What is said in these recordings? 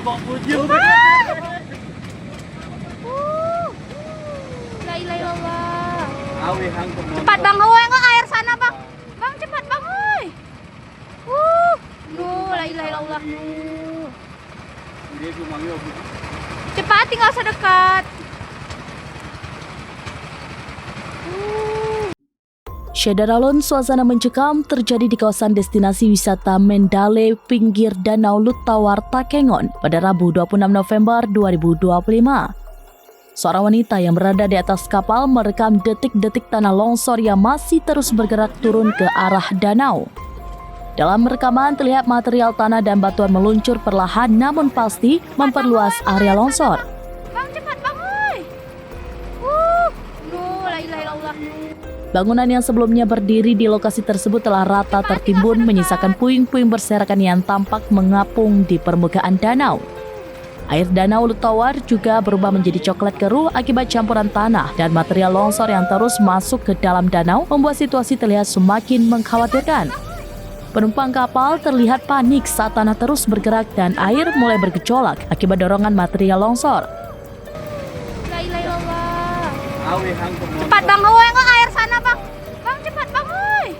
La ilaha illallah. Cepat bang, nggak air sana bang. Bang cepat bang, woi. La ilaha illallah. Cepat, tinggal sedekat. Syederalun suasana mencekam terjadi di kawasan destinasi wisata Mendale pinggir Danau Lutawar Takengon pada Rabu 26 November 2025. Seorang wanita yang berada di atas kapal merekam detik-detik tanah longsor yang masih terus bergerak turun ke arah danau. Dalam rekaman terlihat material tanah dan batuan meluncur perlahan namun pasti memperluas area longsor. Bang cepat bang, woi. La ilaha illallah. Bangunan yang sebelumnya berdiri di lokasi tersebut telah rata tertimbun menyisakan puing-puing berserakan yang tampak mengapung di permukaan danau. Air danau Lutawar juga berubah menjadi coklat keruh akibat campuran tanah dan material longsor yang terus masuk ke dalam danau membuat situasi terlihat semakin mengkhawatirkan. Penumpang kapal terlihat panik saat tanah terus bergerak dan air mulai bergejolak akibat dorongan material longsor. La ilaha illallah. Cepat bang, nggak air sana bang. Bang cepat bang, woi.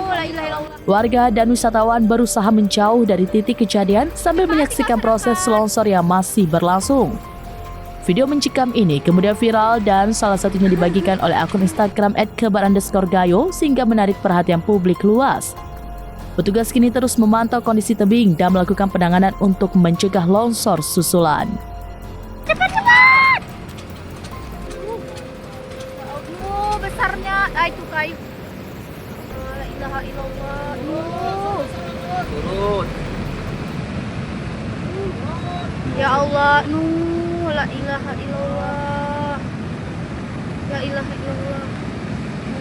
La ilaha illallah. Warga dan wisatawan berusaha menjauh dari titik kejadian sambil menyaksikan proses longsor yang masih berlangsung. Video mencekam ini kemudian viral dan salah satunya dibagikan oleh akun Instagram @kebar_gayo sehingga menarik perhatian publik luas. Petugas kini terus memantau kondisi tebing dan melakukan penanganan untuk mencegah longsor susulan. Cepat. Besarnya, itu kayu. La ilaha illallah. Turun. Ya Allah, la ilaha illallah. La ilaha illallah.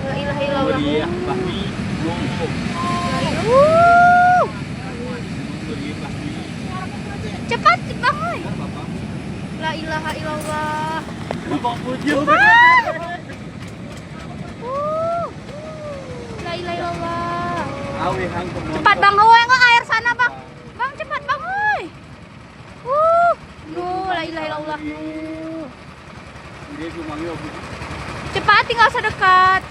La ilaha illallah. Cepat bang, woi. La ilaha illallah. La ilaha illallah. Cepat bang, nggak air sana bang. Bang cepat bang, woi. La ilaha illallah. Cepat, tinggal sedekat.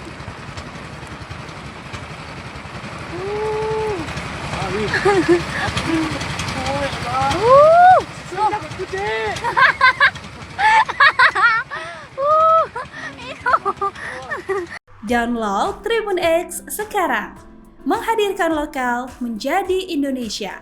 Download Tribun X sekarang, menghadirkan lokal menjadi Indonesia.